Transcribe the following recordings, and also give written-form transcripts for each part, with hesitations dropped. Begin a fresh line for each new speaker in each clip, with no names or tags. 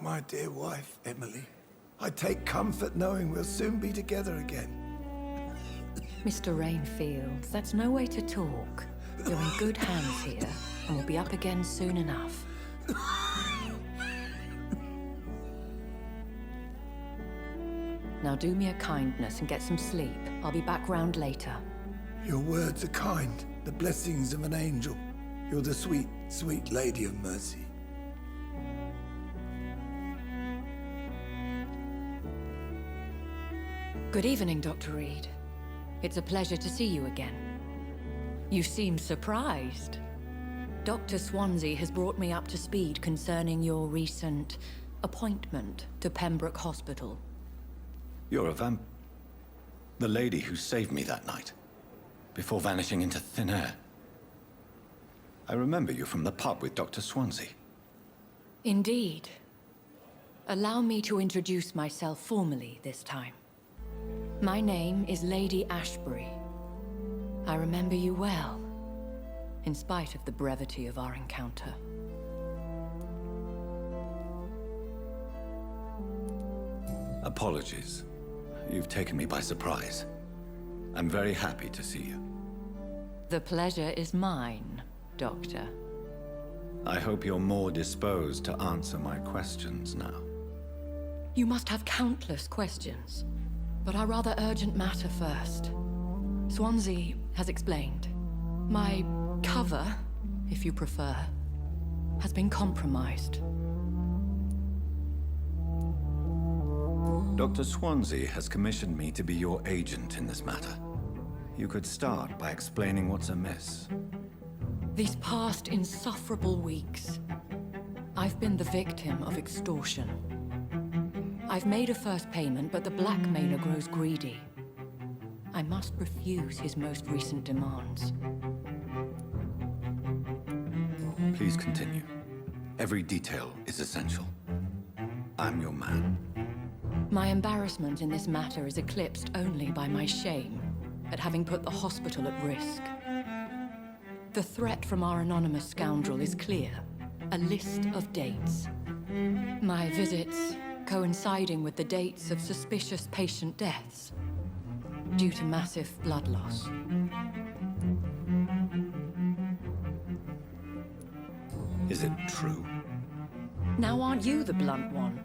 my dear wife, Emily. I take comfort knowing we'll soon be together again.
Mr. Rainfield, that's no way to talk. You're in good hands here, and we'll be up again soon enough. Now do me a kindness and get some sleep. I'll be back round later.
Your words are kind, the blessings of an angel. You're the sweet, sweet Lady of Mercy.
Good evening, Dr. Reed. It's a pleasure to see you again. You seem surprised. Dr. Swansea has brought me up to speed concerning your recent appointment to Pembroke Hospital.
You're a the lady who saved me that night, before vanishing into thin air. I remember you from the pub with Dr. Swansea.
Indeed. Allow me to introduce myself formally this time. My name is Lady Ashbury. I remember you well, in spite of the brevity of our encounter.
Apologies. You've taken me by surprise. I'm very happy to see you.
The pleasure is mine, Doctor.
I hope you're more disposed to answer my questions now.
You must have countless questions, but our rather urgent matter first. Swansea has explained. My cover, if you prefer, has been compromised.
Dr. Swansea has commissioned me to be your agent in this matter. You could start by explaining what's amiss.
These past insufferable weeks, I've been the victim of extortion. I've made a first payment, but the blackmailer grows greedy. I must refuse his most recent demands.
Please continue. Every detail is essential. I'm your man.
My embarrassment in this matter is eclipsed only by my shame at having put the hospital at risk. The threat from our anonymous scoundrel is clear. A list of dates. My visits coinciding with the dates of suspicious patient deaths due to massive blood loss.
Is it true?
Now aren't you the blunt one?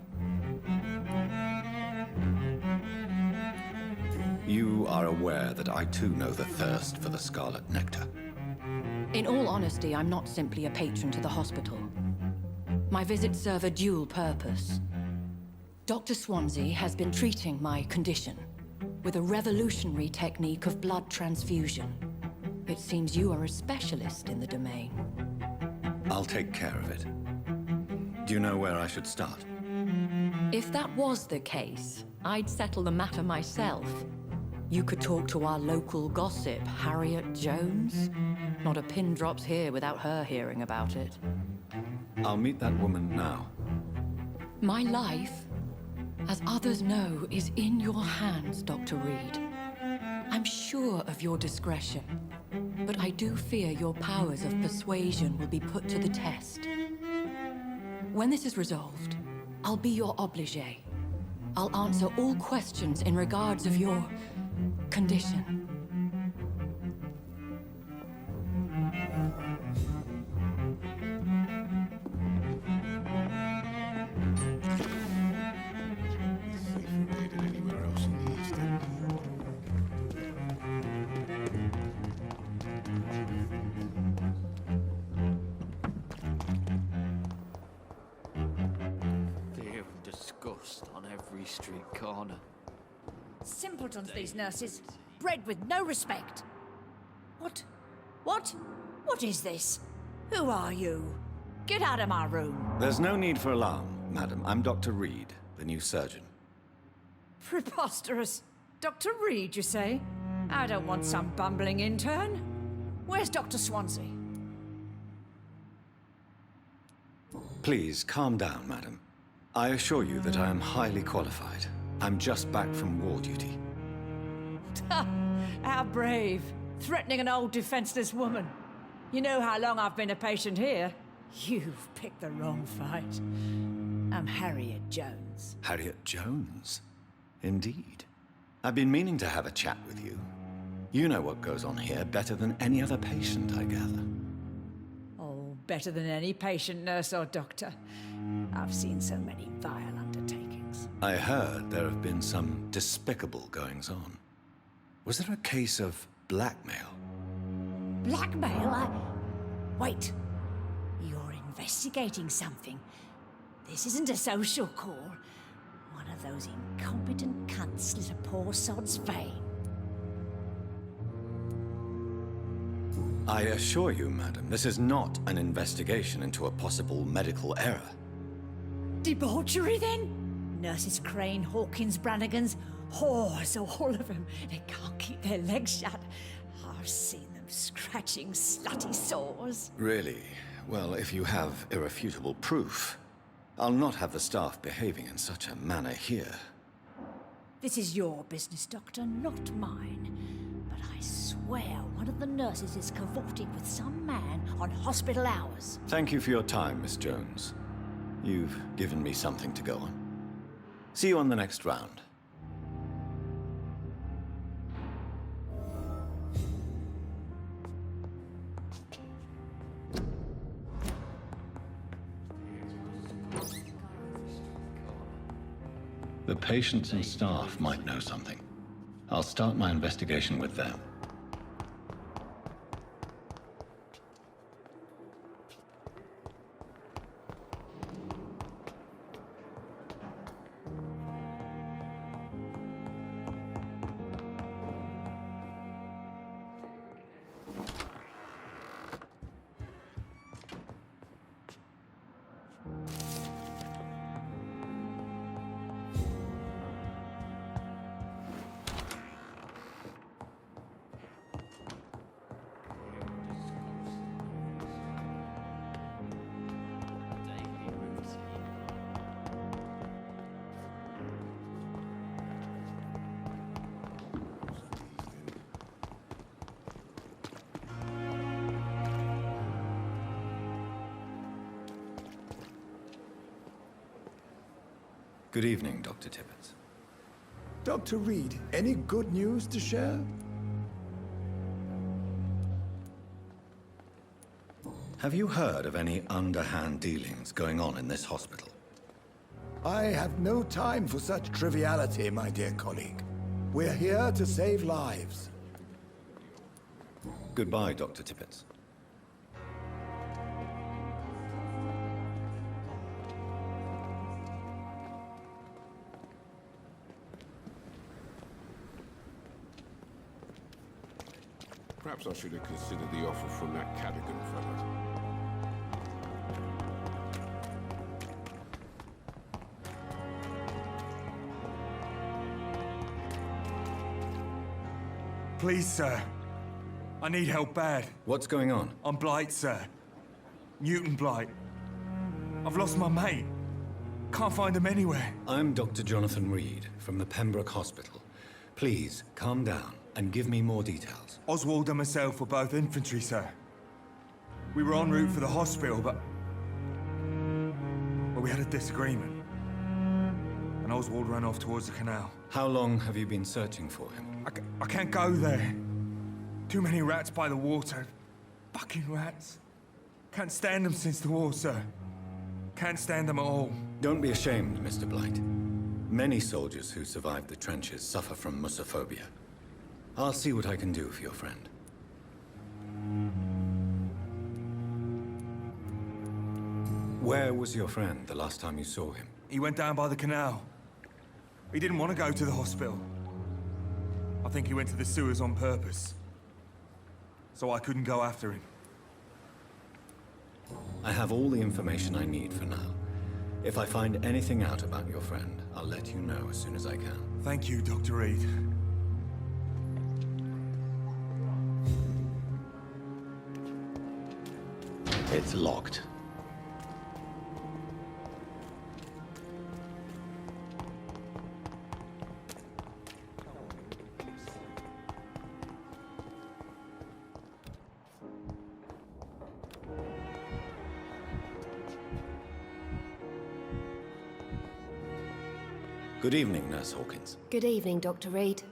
You are aware that I too know the thirst for the scarlet nectar.
In all honesty, I'm not simply a patron to the hospital. My visits serve a dual purpose. Dr. Swansea has been treating my condition with a revolutionary technique of blood transfusion. It seems you are a specialist in the domain.
I'll take care of it. Do you know where I should start?
If that was the case, I'd settle the matter myself. You could talk to our local gossip, Harriet Jones. Not a pin drops here without her hearing about it.
I'll meet that woman now.
My life, as others know, is in your hands, Dr. Reed. I'm sure of your discretion, but I do fear your powers of persuasion will be put to the test. When this is resolved, I'll be your obligé. I'll answer all questions in regards of your condition.
On every street corner.
Simpletons, these nurses. Bred with no respect. What is this? Who are you? Get out of my room.
There's no need for alarm, madam. I'm Dr. Reed, the new surgeon.
Preposterous. Dr. Reed, you say? I don't want some bumbling intern. Where's Dr. Swansea?
Please, calm down, madam. I assure you that I am highly qualified. I'm just back from war duty.
How brave. Threatening an old defenseless woman. You know how long I've been a patient here? You've picked the wrong fight. I'm Harriet Jones.
Harriet Jones? Indeed. I've been meaning to have a chat with you. You know what goes on here better than any other patient, I gather.
Oh, better than any patient, nurse, or doctor. I've seen so many vile undertakings.
I heard there have been some despicable goings-on. Was there a case of blackmail?
Blackmail? Wait. You're investigating something. This isn't a social call. One of those incompetent cunts slit a poor sod's vein.
I assure you, madam, this is not an investigation into a possible medical error.
Debauchery, then? Nurses Crane, Hawkins, Brannigans, whores, all of them. They can't keep their legs shut. I've seen them scratching slutty sores.
Really? Well, if you have irrefutable proof, I'll not have the staff behaving in such a manner here.
This is your business, Doctor, not mine. But I swear one of the nurses is cavorting with some man on hospital hours.
Thank you for your time, Miss Jones. You've given me something to go on. See you on the next round. The patients and staff might know something. I'll start my investigation with them. Good evening, Dr. Tibbets.
Dr. Reed, any good news to share?
Have you heard of any underhand dealings going on in this hospital?
I have no time for such triviality, my dear colleague. We're here to save lives.
Goodbye, Dr. Tibbets.
Perhaps I should have considered the offer from that Cadigan fellow.
Please, sir. I need help bad.
What's going on?
I'm Blight, sir. Newton Blight. I've lost my mate. Can't find him anywhere.
I'm Dr. Jonathan Reed from the Pembroke Hospital. Please, calm down and give me more details.
Oswald and myself were both infantry, sir. We were en route for the hospital, but we had a disagreement. And Oswald ran off towards the canal.
How long have you been searching for him?
I can't go there. Too many rats by the water. Fucking rats. Can't stand them since the war, sir. Can't stand them at all.
Don't be ashamed, Mr. Blight. Many soldiers who survived the trenches suffer from musophobia. I'll see what I can do for your friend. Where was your friend the last time you saw him?
He went down by the canal. He didn't want to go to the hospital. I think he went to the sewers on purpose. So I couldn't go after him.
I have all the information I need for now. If I find anything out about your friend, I'll let you know as soon as I can.
Thank you, Dr. Reed.
It's locked. Good evening, Nurse Hawkins.
Good evening, Dr. Reed.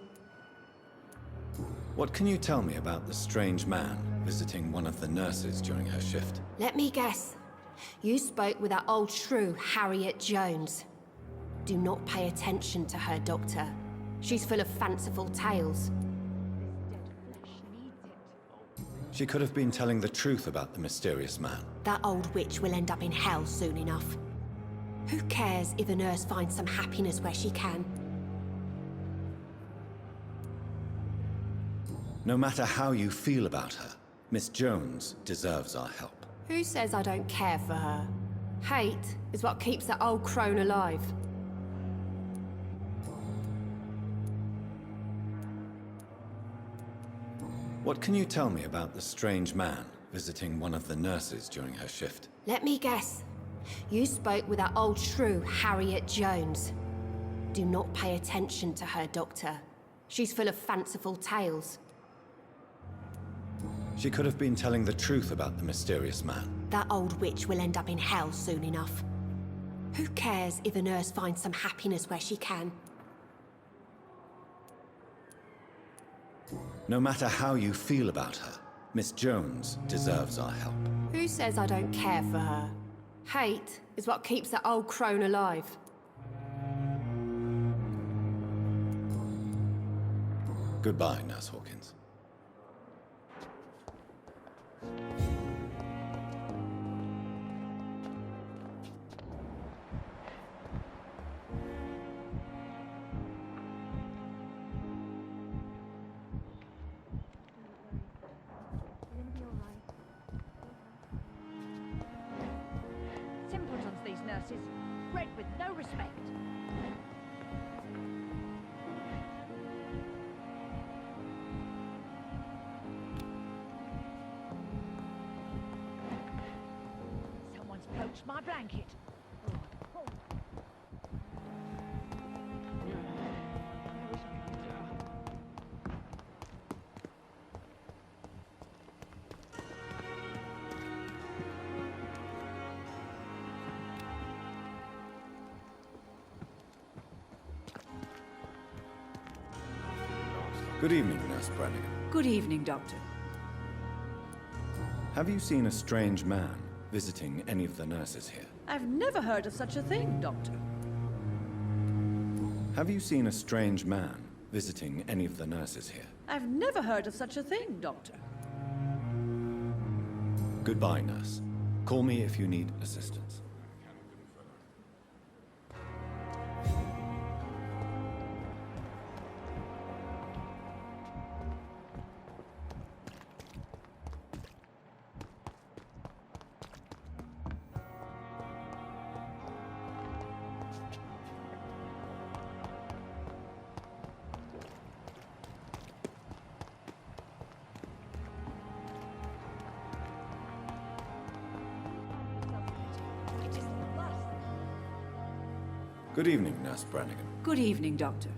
What can you tell me about the strange man visiting one of the nurses during her shift?
Let me guess. You spoke with that old shrew, Harriet Jones. Do not pay attention to her, Doctor. She's full of fanciful tales.
She could have been telling the truth about the mysterious man.
That old witch will end up in hell soon enough. Who cares if a nurse finds some happiness where she can?
No matter how you feel about her, Miss Jones deserves our help.
Who says I don't care for her? Hate is what keeps that old crone alive.
What can you tell me about the strange man visiting one of the nurses during her shift?
Let me guess. You spoke with that old shrew, Harriet Jones. Do not pay attention to her, Doctor. She's full of fanciful tales.
She could have been telling the truth about the mysterious man.
That old witch will end up in hell soon enough. Who cares if a nurse finds some happiness where she can?
No matter how you feel about her, Miss Jones deserves our help.
Who says I don't care for her? Hate is what keeps that old crone alive.
Goodbye, Nurse Hawkins.
Simpletons, these nurses. Bred with no respect. Someone's poached my blanket.
Good evening, Nurse Brannigan.
Good evening, Doctor.
Have you seen a strange man visiting any of the nurses here?
I've never heard of such a thing, Doctor.
Have you seen a strange man visiting any of the nurses here?
I've never heard of such a thing, Doctor.
Goodbye, nurse. Call me if you need assistance. Good evening, Nurse Brannigan.
Good evening, Doctor.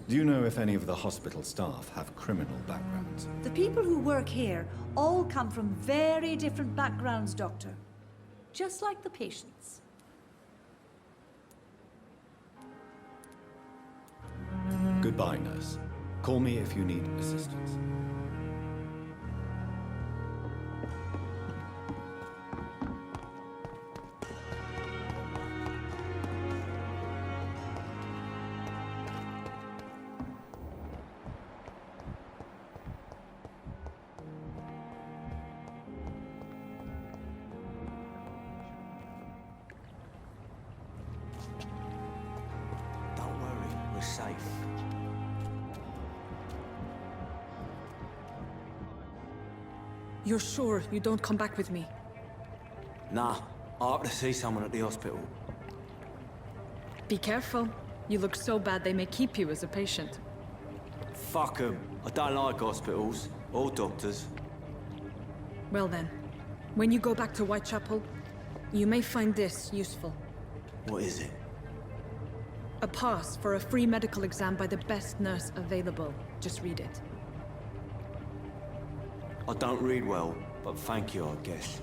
Do you know if any of the hospital staff have criminal backgrounds?
The people who work here all come from very different backgrounds, Doctor. Just like the patients.
Goodbye, nurse. Call me if you need assistance.
Don't worry, we're safe.
You're sure you don't come back with me?
Nah, I ought to see someone at the hospital.
Be careful. You look so bad they may keep you as a patient.
Fuck 'em. I don't like hospitals or doctors.
Well then, when you go back to Whitechapel, you may find this useful.
What is it?
A pass for a free medical exam by the best nurse available. Just read it.
I don't read well, but thank you, I guess.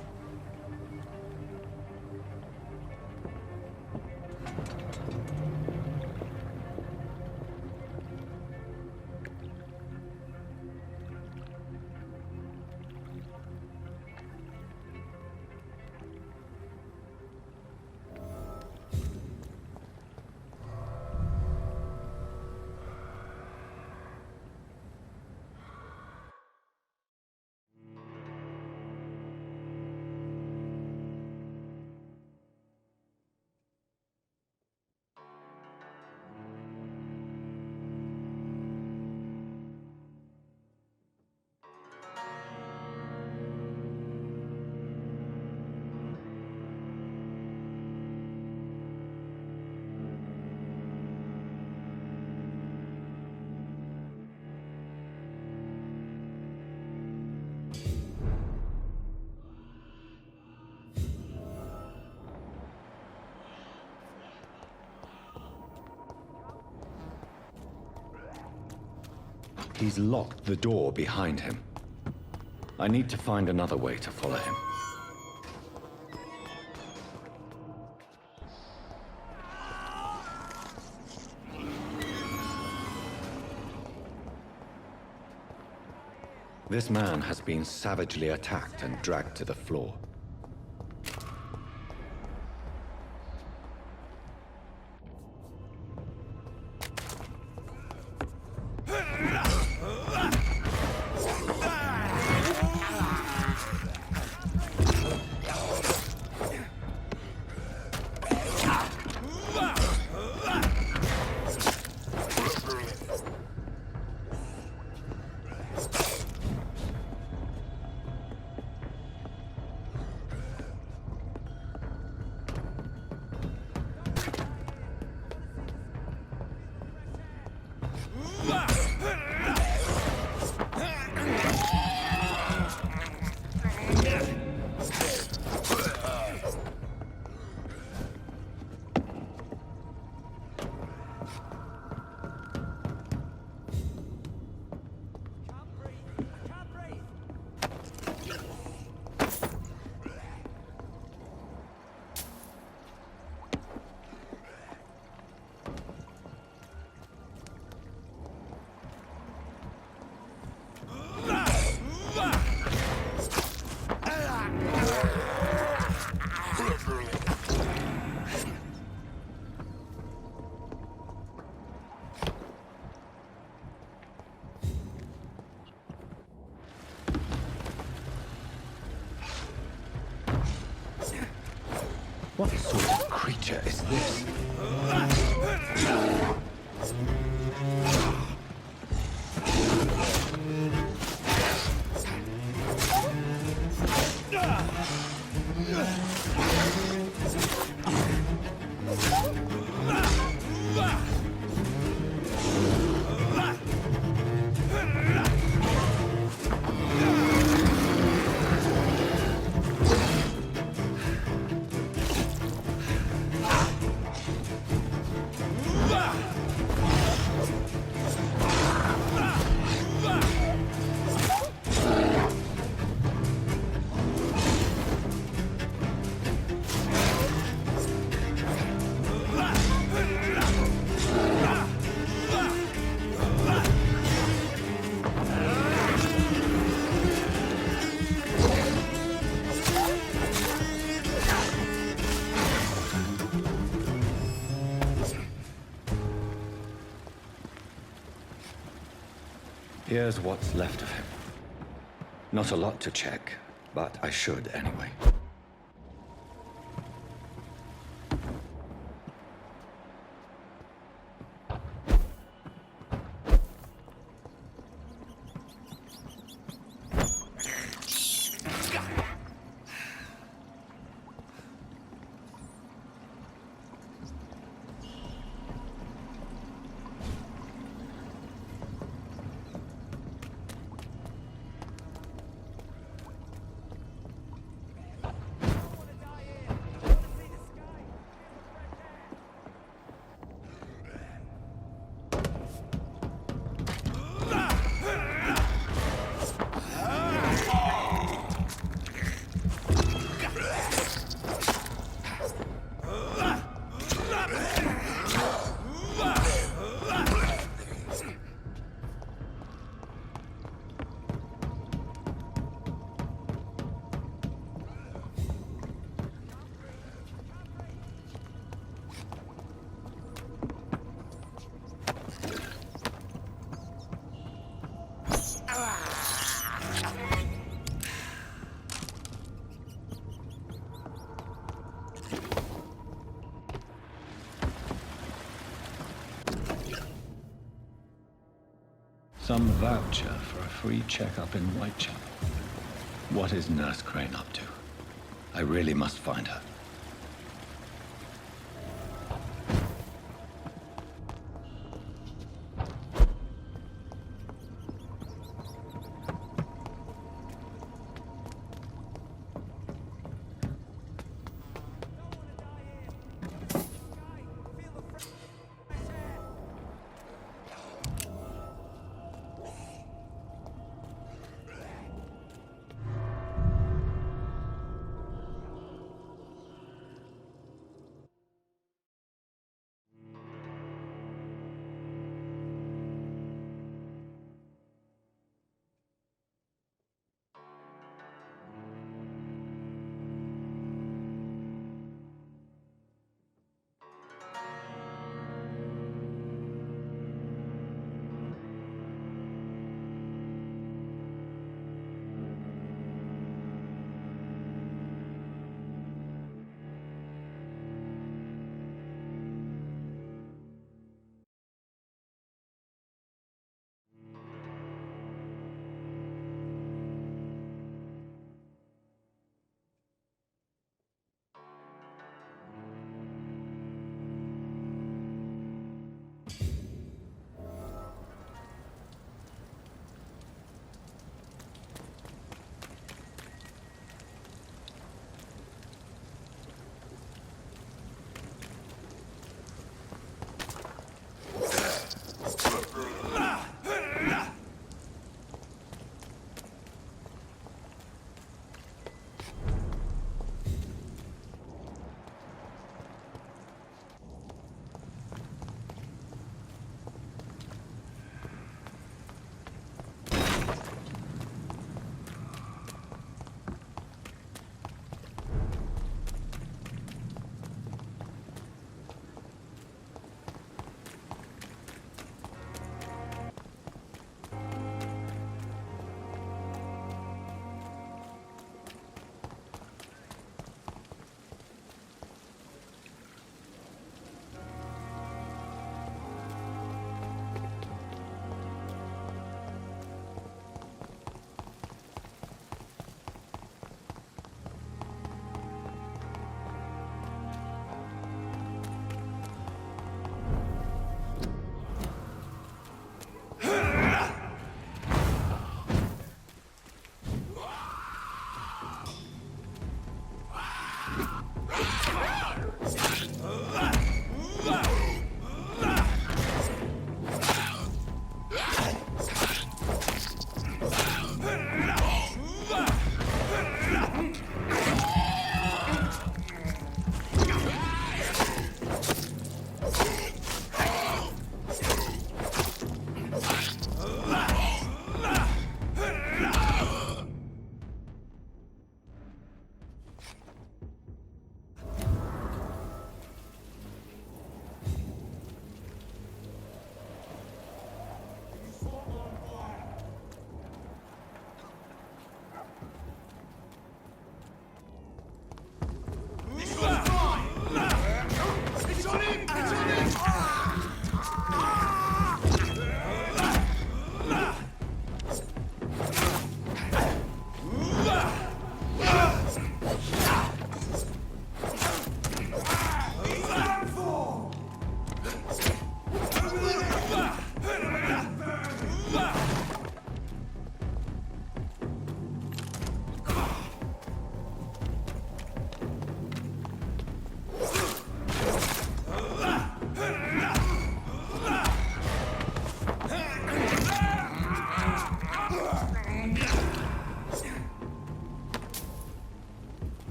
He's locked the door behind him. I need to find another way to follow him. This man has been savagely attacked and dragged to the floor. What sort of creature is this? Here's what's left of him. Not a lot to check, but I should anyway. Some voucher for a free checkup in Whitechapel. What is Nurse Crane up to? I really must find her.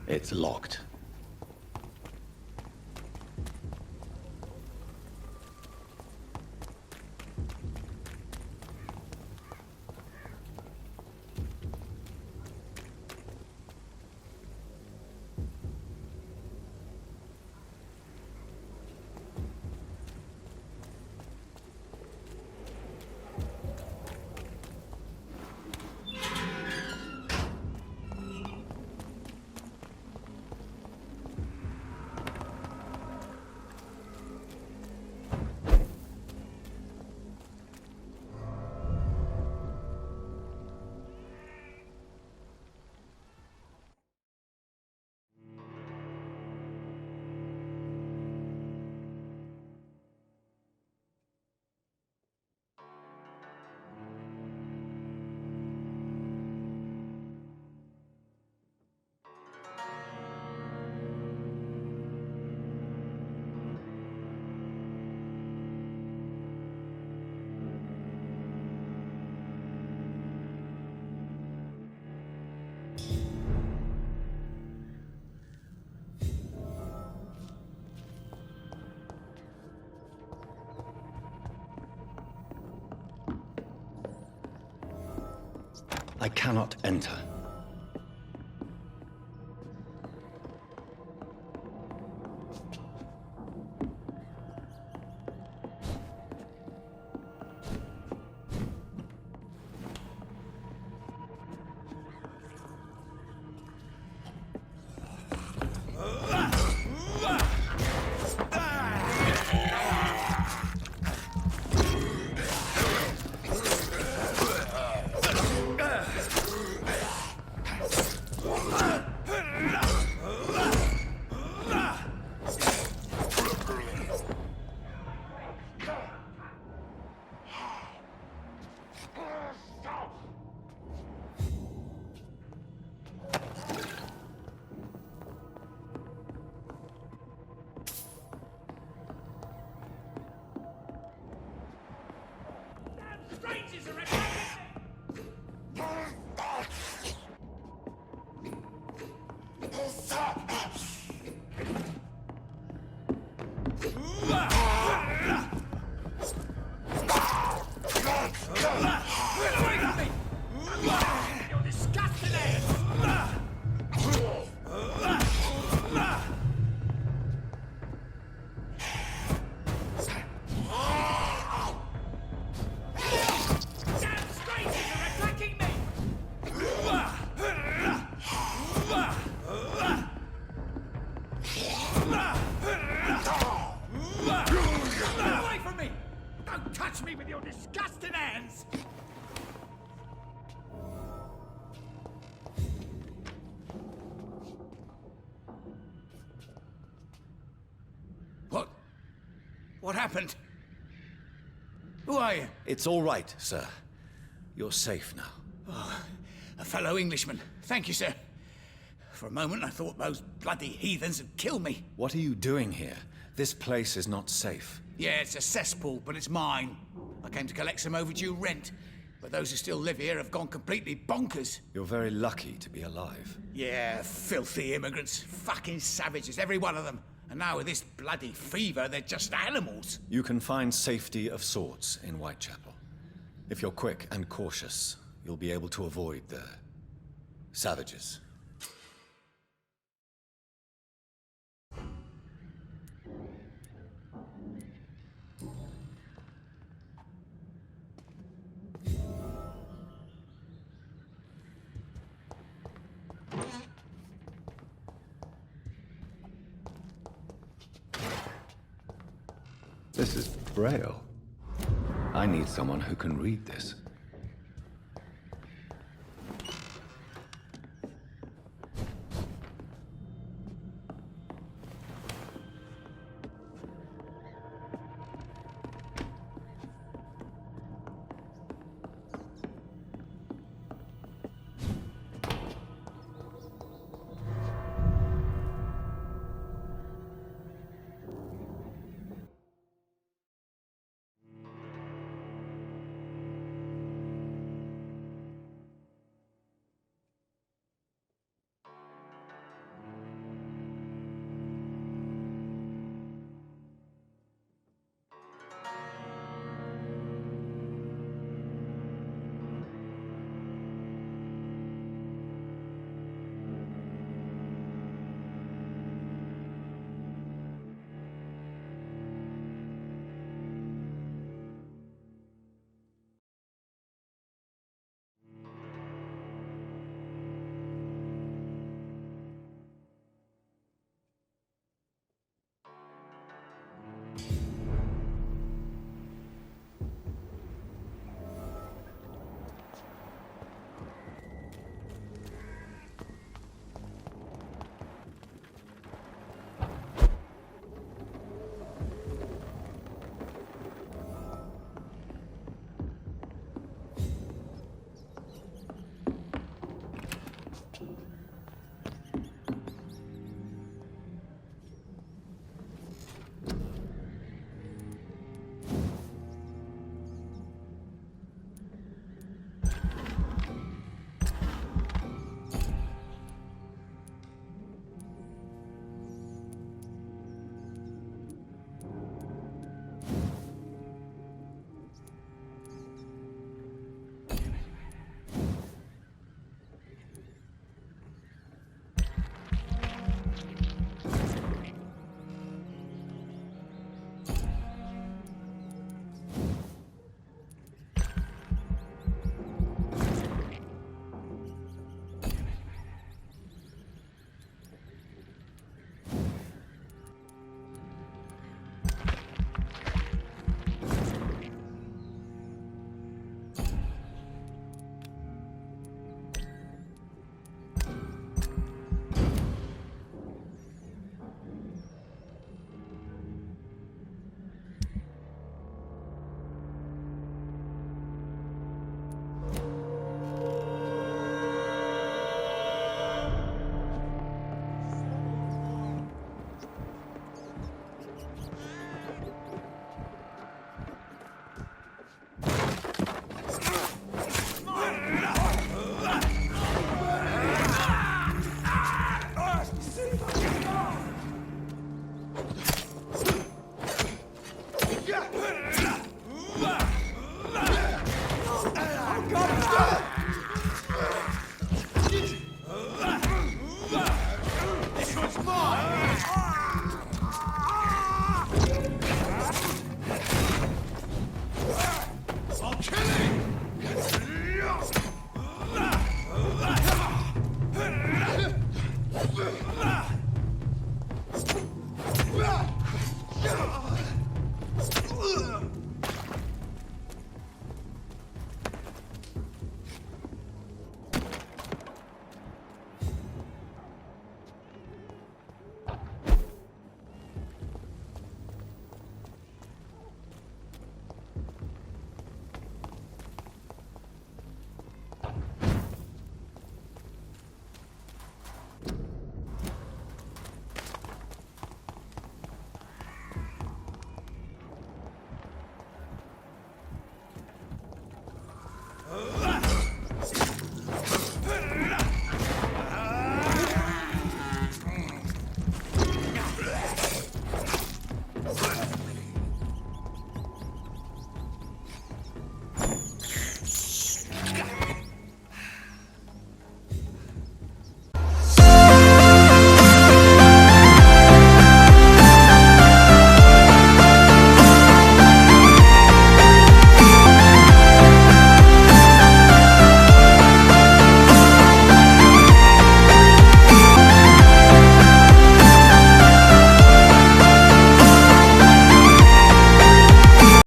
It's locked. I cannot enter.
What happened? Who are you?
It's all right, sir. You're safe now.
Oh, a fellow Englishman. Thank you, sir. For a moment, I thought those bloody heathens had killed me.
What are you doing here? This place is not safe.
Yeah, it's a cesspool, but it's mine. I came to collect some overdue rent, but those who still live here have gone completely bonkers.
You're very lucky to be alive.
Yeah, filthy immigrants. Fucking savages, every one of them. And now with this bloody fever, they're just animals.
You can find safety of sorts in Whitechapel. If you're quick and cautious, you'll be able to avoid the savages. This is Braille. I need someone who can read this.